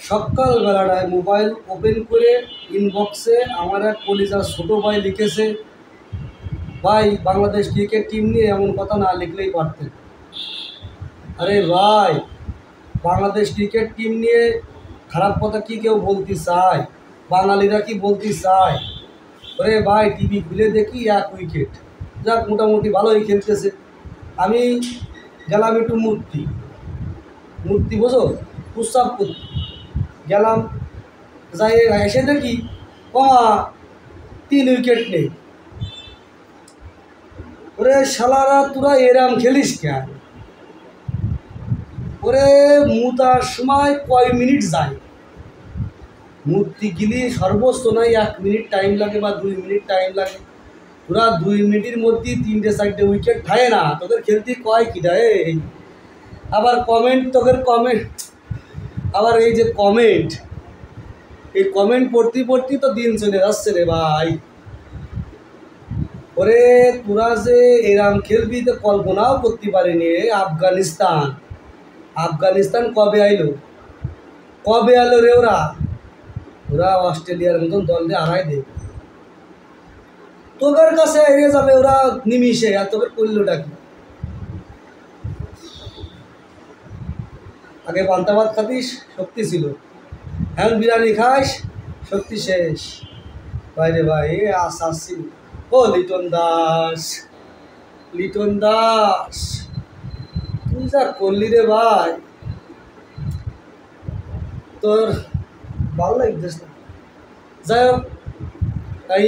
সকালবেলাটায় mobile open করে ইনবক্সে আমার এক কলিজার ছোটো ভাই লিখেছে, ভাই বাংলাদেশ ক্রিকেট টিম নিয়ে এমন কথা না লিখলেই পারতেন। আরে ভাই, বাংলাদেশ ক্রিকেট টিম নিয়ে খারাপ কথা কি কেউ বলতে চায়? বাঙালিরা কি বলতে চায়? আরে ভাই, টিভি খুলে দেখি 1 উইকেট, যাক মোটামুটি ভালোই খেলতেছে। আমি গেলাম একটু মূর্তি বোঝো, প্রস্তাব করতে গেলাম, যাই এসে দেখি 3 উইকেট নেই। ওরে শালারা, তোরা এরাম খেলিস কেন? ওরে মুতার সময় কয় মিনিট যায়? মূর্তি গিলি সর্বোচ্চ নয় 1 মিনিট টাইম লাগে বা 2 মিনিট টাইম লাগে। তোরা 2 মিনিটের মধ্যেই 3-4 উইকেট খায় না, তোদের খেলতে কয় কিটা? এই আবার তোদের কমেন্ট, আবার এই যে কমেন্ট, এই কমেন্ট পড়তে তো দিন চলে যাচ্ছে রে ভাই। ওরে তোরা যে এরাম খেলবি তো কল্পনাও করতে পারিনি। আফগানিস্তান কবে আইলো রে? ওরা অস্ট্রেলিয়ার মতন দল দিয়ে হারাই দেবে। তোদের কাছে এড়িয়ে যাবে ওরা নিমিশে। আর তোদের করলোটা কি? আগে পান্তা ভাত খাতিস, শক্তি ছিল। এখন বিরিয়ানি খাস, শক্তি শেষ। বাইরে ভাই আসছি। ও লিটন দাস, তুই যা করলি রে ভাই, তোর ভালো লাগতেছ না। যাই হোক,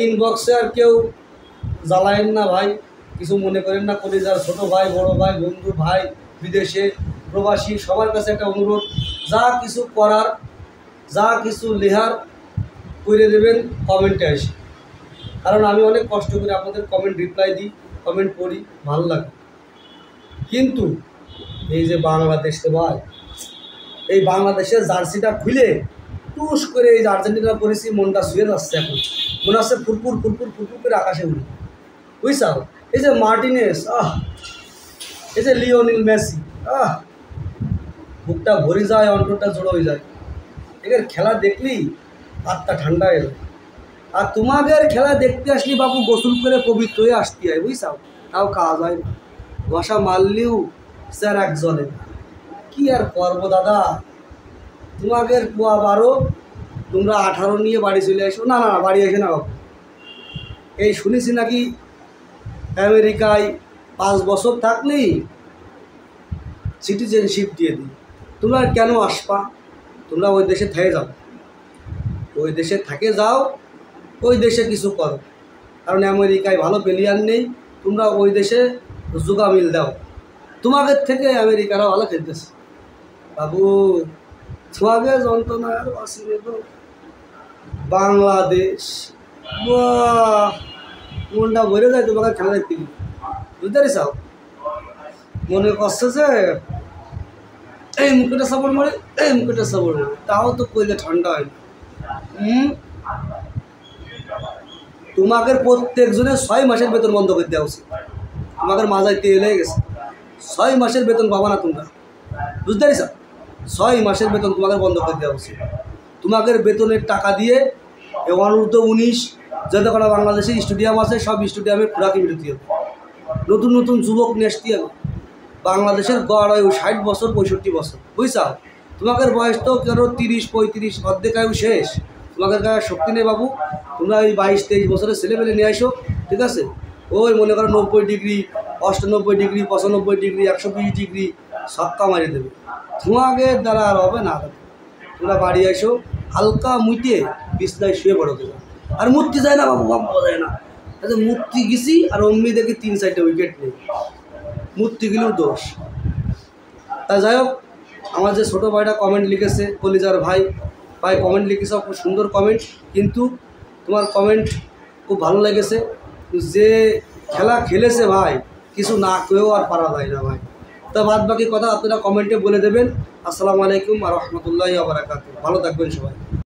ইনবক্সে আর কেউ জ্বালায়েন না ভাই, কিছু মনে করেন না। কলিজার ছোটো ভাই, বড় ভাই, বন্ধু ভাই, বিদেশে প্রবাসী, সবার কাছে একটা অনুরোধ, যা কিছু করার, যা কিছু লেহার করে দেবেন কমেন্টে এসে। কারণ আমি অনেক কষ্ট করে আপনাদের কমেন্ট রিপ্লাই দিই, কমেন্ট পড়ি, ভালো লাগে। কিন্তু এই যে বাংলাদেশে ভাই, এই বাংলাদেশের জার্সিটা খুলে টুস করে এই যে আর্জেন্টিনা করেছি, মনটা শুয়ে যাচ্ছে। এখন মনে হচ্ছে ফুরফুর করে আকাশে উঠে, বুঝছাও? এই যে মার্টিনেস, এই যে লিওনেল মেসি, বুকটা ভরে যায়, অন্তরটা জড়ো হয়ে যায়। এদের খেলা দেখলি আত্মা ঠান্ডা হয়ে যায়। আর তোমাদের খেলা দেখতে আসলি বাবু, গোসল করে পবিত্র হয়ে আসতে হয়, বুঝছাও? তাও কাজ হয় না, বাসা মারলেও স্যার এক জলে। কি আর করবো দাদা, তোমাদের পোয়া 12, তোমরা 18 নিয়ে বাড়ি চলে আসো। না, বাড়ি আসে না বাবু। এই শুনেছি নাকি আমেরিকায় 5 বছর থাকলেই সিটিজেনশিপ দিয়ে দিই। তোমরা কেন আসবা? তোমরা ওই দেশে থেকে যাও, ওই দেশে কিছু করো। কারণ আমেরিকায় ভালো প্লেয়ার নেই, তোমরা ওই দেশে জোগা মিল দাও। তোমাদের থেকে আমেরিকারা ভালো খেলতেছে বাবু। তোমাদের যন্ত্রণার অসুবিধে তো বাংলাদেশ, মনটা ভরে যায় তোমাকে খেলা দেখতে গেলে, বুঝতে পারিস? মনে করছে যে এই মুখটা সাপোর্ট মারে, তাও তো কইলে ঠান্ডা হয় না। তোমাদের প্রত্যেকজনের 6 মাসের বেতন বন্ধ করে দেওয়া উচিত। তোমাদের মাথায় তেল হয়ে গেছে, 6 মাসের বেতন পাবা না তোমরা, বুঝতে পারিস? 6 মাসের বেতন তোমাদের বন্ধ করে দেওয়া উচিত। তোমাদের বেতনের টাকা দিয়ে অনূর্ধ্ব-19 যত কটা বাংলাদেশের স্টেডিয়াম আছে, সব স্টেডিয়ামে খোরাকি বিরতি হবে, নতুন যুবক নিয়ে আসতে হবে। বাংলাদেশের গড় আয়ু 60 বছর 65 বছর, বুঝছা? তোমাদের বয়স তো কেন 30-35, অর্ধেক আয়ু শেষ। তোমাদের গায়ে শক্তি নেই বাবু। তোমরা ওই 22-23 বছরের ছেলেমেলে নিয়ে আসো, ঠিক আছে? ওই মনে করো 90 ডিগ্রি, 98 ডিগ্রি, 95 ডিগ্রি, 120 ডিগ্রি ছক্কা মারি দেবে। তোমাদের দ্বারা আর হবে না। তোমরা বাড়ি আসো, হালকা মুইতে বিছনায় শুয়ে পড়ো। তোমরা আর মূর্তি যায় না বাবু, পাওয়া যায় না। আচ্ছা, মূর্তি গেছি আর অমনি দেখি 3-4 উইকেট নেই, মূর্তি গেলেও দোষ। তা যাই হোক, আমার যে ছোটো ভাইটা কমেন্ট লিখেছে, কলিজার ভাই কমেন্ট লিখেছে, খুব সুন্দর কমেন্ট। কিন্তু তোমার কমেন্ট খুব ভালো লেগেছে। যে খেলা খেলেছে ভাই, কিছু না কেউ আর পারা যায় না ভাই। তা বাদ বাকি কথা আপনারা কমেন্টে বলে দেবেন। আসসালামু আলাইকুম ওয়া রাহমাতুল্লাহি ওয়া বারাকাতুহু। ভালো থাকবেন সবাই।